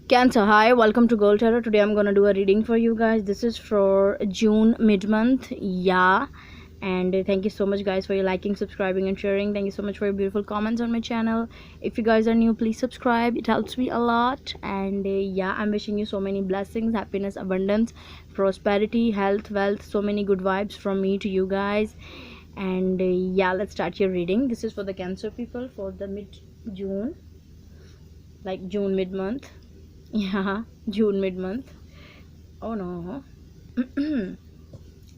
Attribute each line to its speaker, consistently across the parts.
Speaker 1: Cancer, hi, welcome to Gold Tarot. Today I'm gonna do a reading for you guys. This is for June mid-month, yeah. And thank you so much, guys, for your liking, subscribing, and sharing. Thank you so much for your beautiful comments on my channel. If you guys are new, please subscribe. It helps me a lot. And yeah, I'm wishing you so many blessings, happiness, abundance, prosperity, health, wealth, so many good vibes from me to you guys. And yeah, let's start your reading. This is for the Cancer people for the mid-June, like June mid-month. Yeah, June mid-month. Oh no.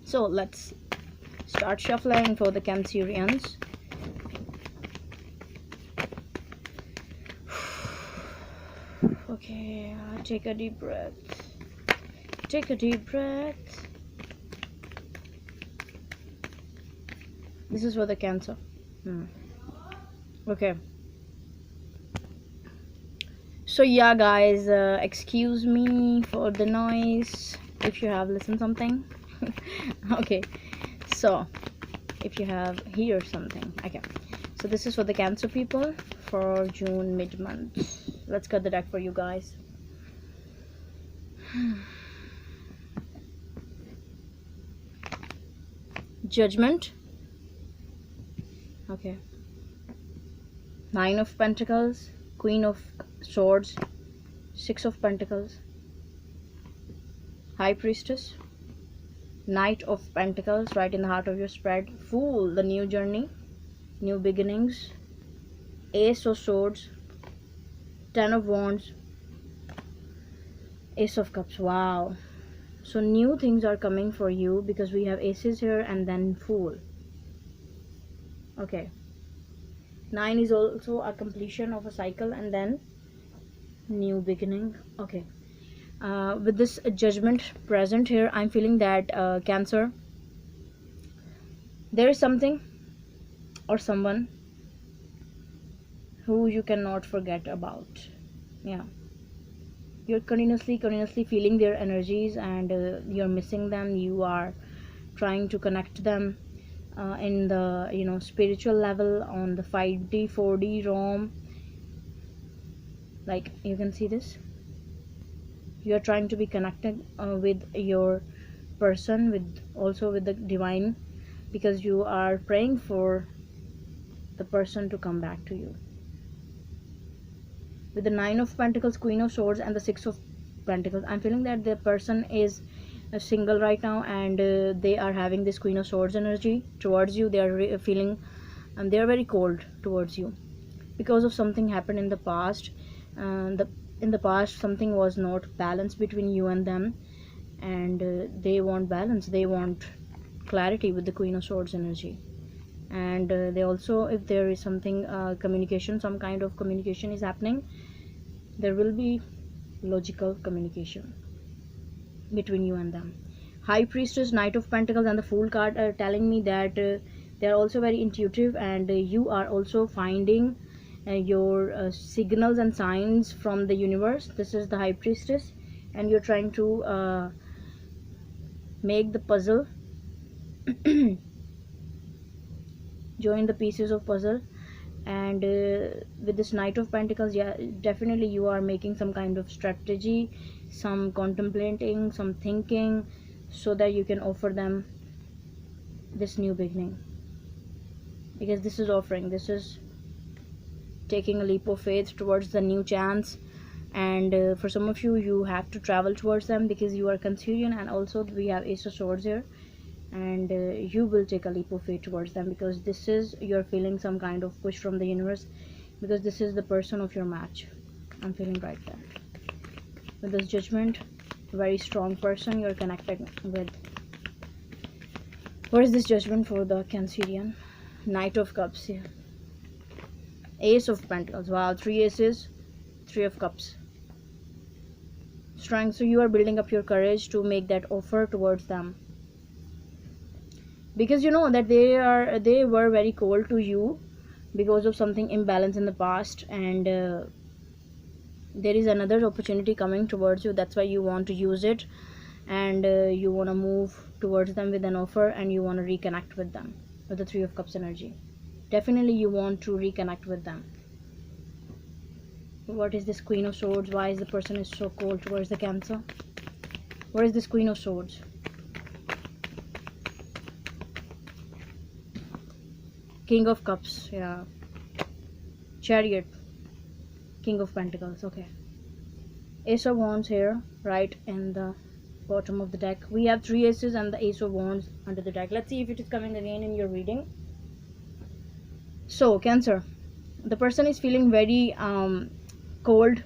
Speaker 1: So let's start shuffling for the Cancerians. Okay, take a deep breath. Take a deep breath. This is for the Cancer. Okay. So yeah, guys, excuse me for the noise if you have listened something. Okay, so if you have hear something, okay. So this is for the Cancer people for June mid-month. Let's cut the deck for you guys. Judgment. Okay. Nine of Pentacles, Queen of Swords, Six of Pentacles, High Priestess, Knight of Pentacles right in the heart of your spread, Fool, the new journey, new beginnings, Ace of Swords, Ten of Wands, Ace of Cups. Wow. So new things are coming for you because we have aces here and then Fool. Okay. 9 is also a completion of a cycle and then new beginning. Okay. With this Judgment present here, I'm feeling that Cancer, there is something or someone who you cannot forget about. Yeah, you're continuously feeling their energies, and you're missing them. You are trying to connect them in the spiritual level, on the 5D 4D realm. Like, you can see this, you're trying to be connected with your person, with also with the divine, because you are praying for the person to come back to you. With the Nine of Pentacles, Queen of Swords, and the Six of Pentacles, I'm feeling that the person is single right now, and they are having this Queen of Swords energy towards you. They are feeling, and they are very cold towards you because of something happened in the past. In the past, something was not balanced between you and them, and they want balance. They want clarity with the Queen of Swords energy. And they also, if there is something communication, some kind of communication is happening, there will be logical communication between you and them. High Priestess, Knight of Pentacles, and the Fool card are telling me that they are also very intuitive, and you are also finding your signals and signs from the universe. This is the High Priestess, and you're trying to make the puzzle join the pieces of puzzle. And with this Knight of Pentacles, yeah, definitely you are making some kind of strategy, some contemplating, some thinking, so that you can offer them this new beginning. Because this is offering, this is taking a leap of faith towards the new chance. And for some of you, you have to travel towards them because you are Cancerian, and also we have Ace of Swords here. And you will take a leap of faith towards them, because this is, you're feeling some kind of push from the universe, because this is the person of your match. I'm feeling right there. With this Judgment, very strong person you're connected with. What is this Judgment for the Cancerian? Knight of Cups here, Ace of Pentacles. Wow, 3 aces, 3 of Cups. Strength. So you are building up your courage to make that offer towards them, because you know that they were very cold to you because of something imbalance in the past. And there is another opportunity coming towards you. That's why you want to use it, and you want to move towards them with an offer, and you want to reconnect with them with the 3 of Cups energy. Definitely you want to reconnect with them. What is this Queen of Swords? Why is the person is so cold towards the Cancer? What is this Queen of Swords? King of Cups, yeah. Chariot, King of Pentacles, okay. Ace of Wands here, right in the bottom of the deck. We have 3 aces and the Ace of Wands under the deck. Let's see if it is coming again in your reading. So, Cancer, the person is feeling very cold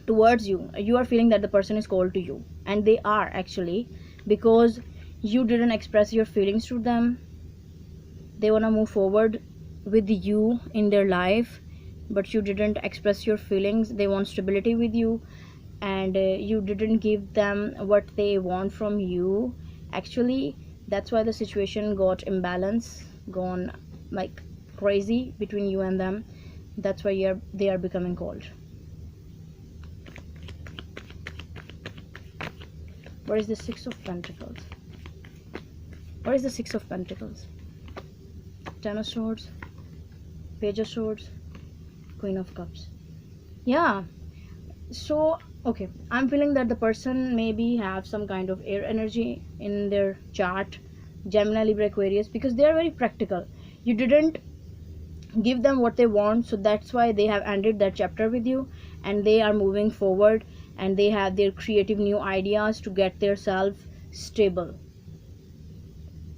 Speaker 1: towards you. You are feeling that the person is cold to you, and they are actually, because you didn't express your feelings to them. They want to move forward with you in their life, but you didn't express your feelings. They want stability with you, and you didn't give them what they want from you. Actually, that's why the situation got imbalance, gone like crazy between you and them. That's why they are becoming cold. What is the Six of Pentacles? What is the Six of Pentacles? Ten of Swords, Page of Swords, Queen of Cups. Yeah, so okay, I'm feeling that the person maybe have some kind of air energy in their chart, Gemini, Libra, Aquarius, because they are very practical. You didn't give them what they want, so that's why they have ended that chapter with you, and they are moving forward, and they have their creative new ideas to get their self stable.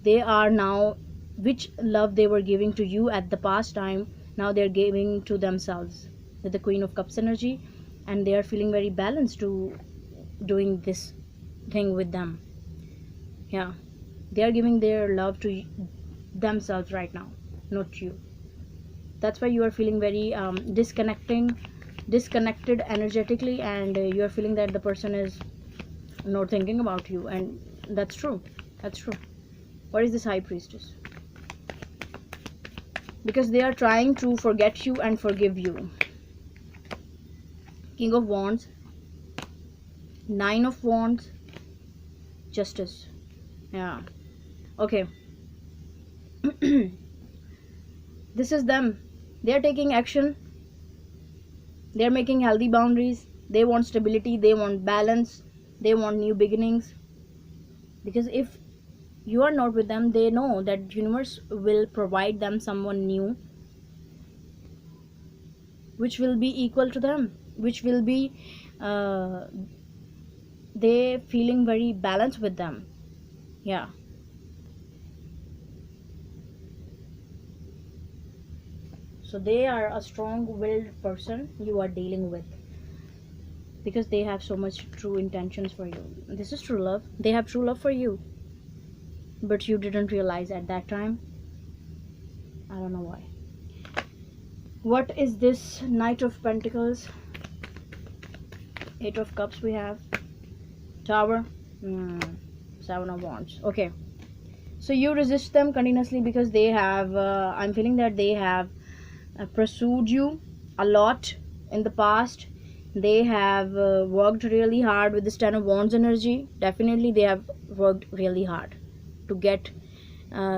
Speaker 1: They are now, which love they were giving to you at the past time, now they're giving to themselves with the Queen of Cups energy, and they are feeling very balanced to doing this thing with them. Yeah, they are giving their love to themselves right now, not you. That's why you are feeling very disconnected energetically, and you are feeling that the person is not thinking about you, and that's true. That's true. What is this High Priestess? Because they are trying to forget you and forgive you. King of Wands, Nine of Wands, Justice. Yeah, okay. This is them. They are taking action. They are making healthy boundaries. They want stability, they want balance, they want new beginnings. Because if you are not with them, they know that universe will provide them someone new, which will be equal to them, which will be they feeling very balanced with them. Yeah, so they are a strong-willed person you are dealing with, because they have so much true intentions for you. This is true love. They have true love for you, but you didn't realize at that time. I don't know why. What is this Knight of Pentacles? Eight of Cups we have. Tower. Seven of Wands. Okay, so you resist them continuously because they have I'm feeling that they have pursued you a lot in the past. They have worked really hard with this Ten of Wands energy. Definitely they have worked really hard to get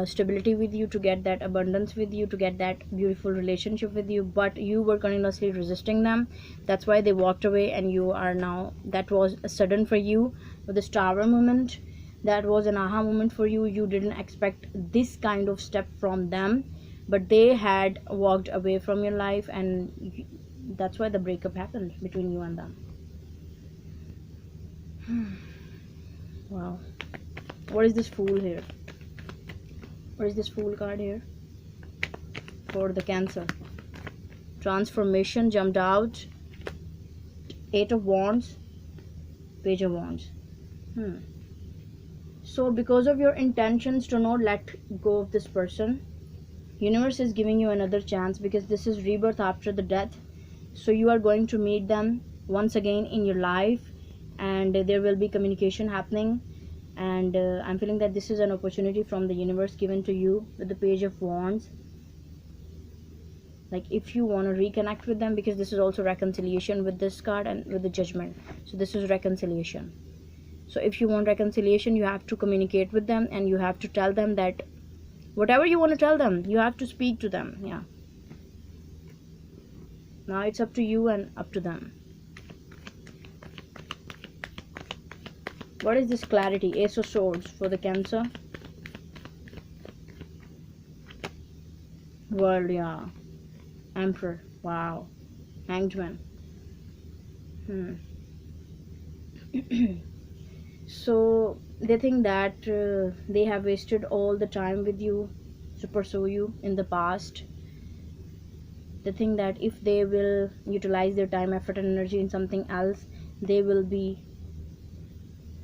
Speaker 1: stability with you, to get that abundance with you, to get that beautiful relationship with you, but you were continuously resisting them. That's why they walked away, and you are now, that was a sudden for you with this Tower moment. That was an aha moment for you. You didn't expect this kind of step from them, but they had walked away from your life, and that's why the breakup happened between you and them. Wow. What is this Fool here? What is this Fool card here for the Cancer? Transformation jumped out. Eight of Wands, Page of Wands. So because of your intentions to not let go of this person, universe is giving you another chance, because this is rebirth after the death. So you are going to meet them once again in your life, and there will be communication happening. And I'm feeling that this is an opportunity from the universe given to you with the Page of Wands. Like, if you want to reconnect with them, because this is also reconciliation with this card and with the Judgment. So this is reconciliation. So if you want reconciliation, you have to communicate with them, and you have to tell them that whatever you want to tell them, you have to speak to them. Yeah. Now it's up to you and up to them. What is this clarity? Ace of Swords for the Cancer. World, yeah. Emperor, wow. Hanged Man. So they think that they have wasted all the time with you to pursue you in the past. They think that if they will utilize their time, effort and energy in something else, they will be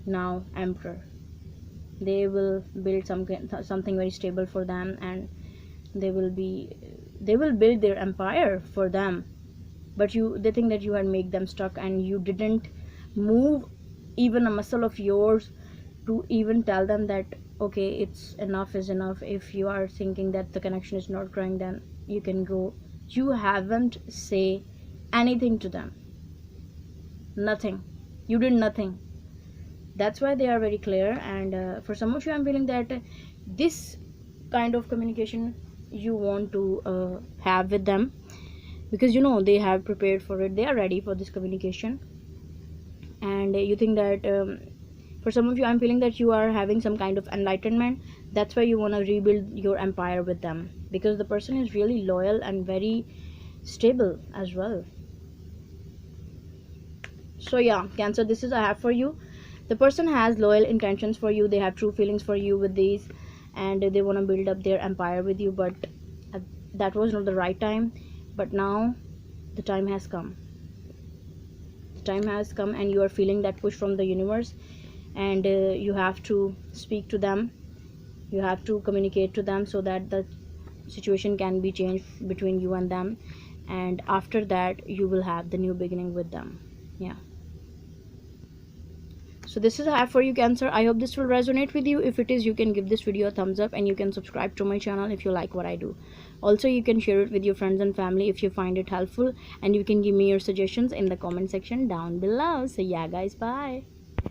Speaker 1: now emperor. They will build something very stable for them, and they will build their empire for them. But they think that you had made them stuck, and you didn't move even a muscle of yours to even tell them that okay, it's enough is enough. If you are thinking that the connection is not growing, then you can go. You haven't say anything to them. Nothing. You did nothing. That's why they are very clear. And for some of you, I'm feeling that this kind of communication you want to have with them, because you know they have prepared for it, they are ready for this communication. And you think that for some of you, I'm feeling that you are having some kind of enlightenment. That's why you want to rebuild your empire with them, because the person is really loyal and very stable as well. So yeah, Cancer, this is I have for you. The person has loyal intentions for you, they have true feelings for you with these, and they want to build up their empire with you, but that was not the right time. But now the time has come. The time has come, and you are feeling that push from the universe, and you have to speak to them, you have to communicate to them, so that the situation can be changed between you and them, and after that you will have the new beginning with them. Yeah. So this is I have for you, Cancer. I hope this will resonate with you. If it is, you can give this video a thumbs up, and you can subscribe to my channel if you like what I do. Also, you can share it with your friends and family if you find it helpful, and you can give me your suggestions in the comment section down below. So yeah guys, bye.